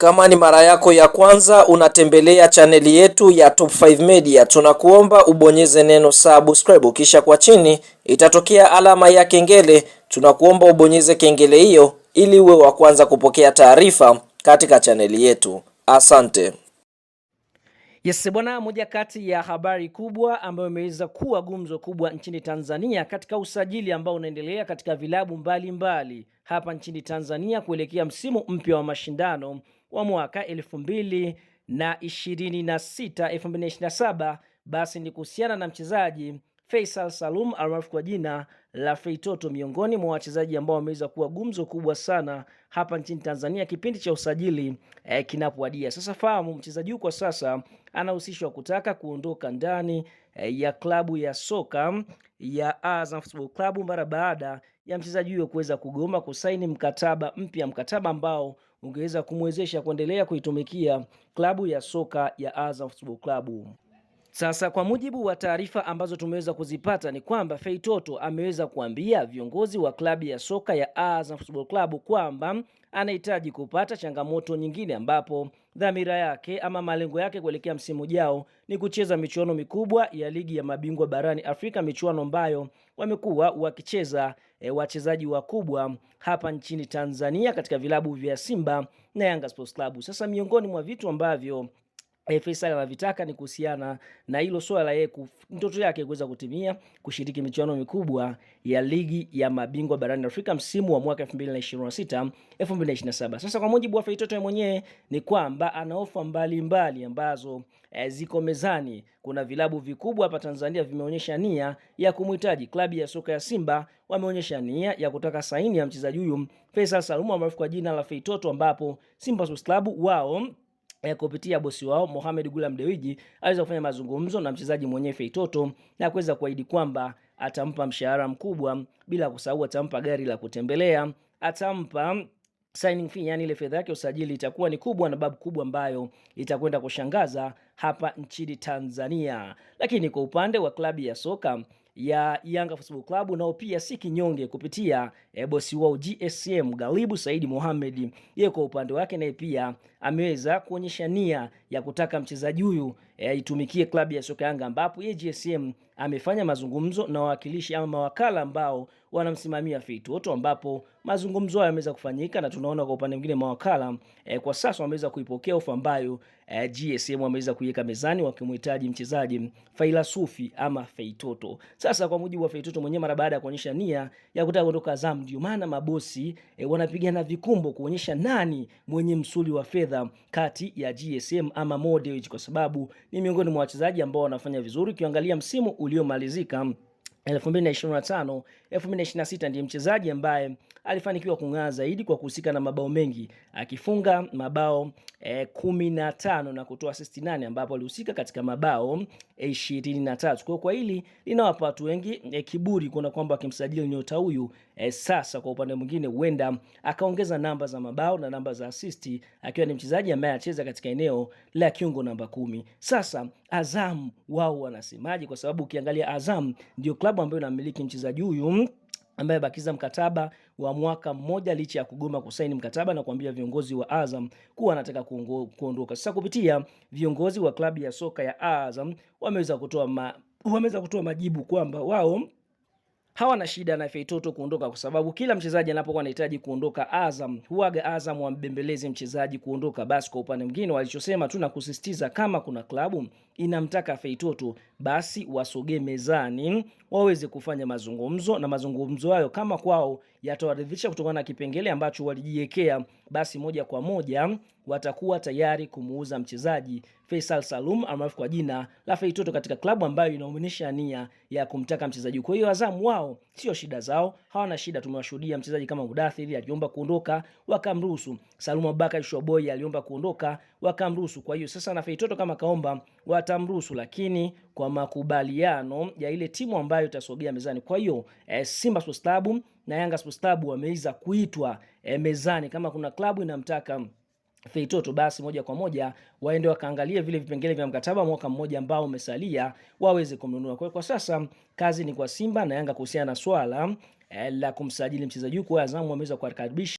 Kama ni mara yako ya kwanza unatembelea chaneli yetu ya Top 5 Media, tunakuomba ubonyeze neno subscribe, kisha kwa chini itatokea alama ya kengele. Tunakuomba ubonyeze kengele hiyo ili uwe wa kwanza kupokea taarifa katika chaneli yetu. Asante. Yes bwana, moja kati ya habari kubwa ambayo imeweza kuwa gumzo kubwa nchini Tanzania katika usajili ambao unaendelea katika vilabu mbalimbali hapa nchini Tanzania kuelekea msimu mpya wa mashindano wa mwaka 2026 2027, basi ni kuhusiana na mchezaji Faisal Salum almaarufu kwa jina la Feitoto, miongoni mwa wachezaji ambao wameweza kuwa gumzo kubwa sana hapa nchini Tanzania kipindi cha usajili kinapoadia. Sasa fahamu mchezaji huyu kwa sasa anahusishwa kutaka kuondoka ndani ya klabu ya soka ya Azam Football Club mara baada ya mchezaji huyo kuweza kugoma kusaini mkataba mpya, mkataba ambao ungeweza kumwezesha kuendelea kuitumikia klabu ya soka ya Azam Football Club. Sasa kwa mujibu wa taarifa ambazo tumeweza kuzipata ni kwamba Feitoto ameweza kuambia viongozi wa klabu ya soka ya Azam Football Club kwamba anahitaji kupata changamoto nyingine, ambapo dhamira yake ama malengo yake kuelekea msimu ujao ni kucheza michuano mikubwa ya ligi ya mabingwa barani Afrika, michuano ambayo wamekuwa wakicheza wachezaji wakubwa hapa nchini Tanzania katika vilabu vya Simba na Yanga Sports Club. Sasa miongoni mwa vitu ambavyo Faisal anavitaka ni kuhusiana na hilo swala la yeye ndoto yake kuweza kutimia, kushiriki michuano mikubwa ya ligi ya mabingwa barani Afrika msimu wa mwaka 2026 2027. Sasa kwa mujibu wa Feitoto mwenyewe ni kwamba ana ofa mbalimbali ambazo ziko mezani. Kuna vilabu vikubwa hapa Tanzania vimeonyesha nia ya kumhitaji. Klabu ya soka ya Simba wameonyesha nia ya kutaka saini ya mchezaji huyu Faisal Salum maarufu kwa jina la Feitoto, ambapo Simba Sports Club wao kupitia bosi wao Mohamed Gulam Dewji aliweza kufanya mazungumzo na mchezaji mwenyewe Feitoto na kuweza kuahidi kwamba atampa mshahara mkubwa, bila kusahau atampa gari la kutembelea, atampa signing fee, yani ile fedha yake usajili itakuwa ni kubwa na babu kubwa ambayo itakwenda kushangaza hapa nchini Tanzania. Lakini kwa upande wa klabu ya soka ya Yanga Football Club nao pia si kinyonge kupitia bosi wao GSM Galibu Saidi Mohamed. Yeye kwa upande wake naye pia ameweza kuonyesha nia ya kutaka mchezaji huyu itumikie klabu ya soka Yanga, ambapo yeye GSM amefanya mazungumzo na wawakilishi ama mawakala ambao wanamsimamia Feitoto, ambapo mazungumzo hayo yameweza kufanyika na tunaona kwa upande mwingine mawakala kwa sasa wameweza kuipokea ofa ambayo GSM wameweza kuiweka mezani wakimhitaji mchezaji Failasufi ama Feitoto. Sasa kwa mujibu wa Feitoto mwenyewe, mara baada ya kuonyesha nia ya kutaka kuondoka Azam, ndio maana mabosi wanapigana vikumbo kuonyesha nani mwenye msuli wa fedha kati ya GSM ama Mo Dewji, kwa sababu ni miongoni mwa wachezaji ambao wanafanya vizuri. Ukiangalia msimu uliomalizika 2025 2026 ndiye mchezaji ambaye alifanikiwa kung'aa zaidi kwa kuhusika na mabao mengi, akifunga mabao 15 na kutoa assist 8, ambapo alihusika katika mabao 23. Kwa hili linawapa watu wengi kiburi kuona kwamba akimsajili nyota huyu sasa kwa upande mwingine huenda akaongeza namba za mabao na namba za assist, akiwa ni mchezaji ambaye anacheza katika eneo la kiungo namba 10. Sasa Azam wao wanasemaje? Kwa sababu ukiangalia Azam ndio klabu ambayo inamiliki mchezaji huyu ambaye bakiza mkataba wa mwaka mmoja licha ya kugoma kusaini mkataba na kuambia viongozi wa Azam kuwa anataka kuondoka. Sasa kupitia viongozi wa klabu ya soka ya Azam wameweza kutoa majibu kwamba wao hawana shida na Feitoto kuondoka, kwa sababu kila mchezaji anapokuwa anahitaji kuondoka Azam huaga Azam wambembeleze mchezaji kuondoka. Basi kwa upande mwingine walichosema tu na kusisitiza, kama kuna klabu inamtaka Feitoto basi wasogee mezani waweze kufanya mazungumzo, na mazungumzo hayo kama kwao yatawaridhisha kutokana na kipengele ambacho walijiwekea, basi moja kwa moja watakuwa tayari kumuuza mchezaji Faisal Salum almaarufu kwa jina la Feitoto katika klabu ambayo inaonyesha nia ya kumtaka mchezaji. Kwa hiyo Azam wao sio shida zao, hawana shida. Tumewashuhudia mchezaji kama Mudathiri aliomba kuondoka wakamruhusu, Salum Abubakar Shoboy aliomba kuondoka wakamruhusu. Kwa hiyo sasa na Feitoto kama kaomba watamruhusu, lakini kwa makubaliano ya ile timu ambayo itasogea mezani. Kwa hiyo Simba Sports Club na Yanga Sports Club wameweza kuitwa mezani. Kama kuna klabu inamtaka Feitoto basi moja kwa moja waende wakaangalia vile vipengele vya mkataba mwaka mmoja ambao umesalia waweze kumnunua. Kwa sasa kazi ni kwa Simba na Yanga kuhusiana na swala la kumsajili mchezaji huyu. Kwa Azam wameweza kukaribisha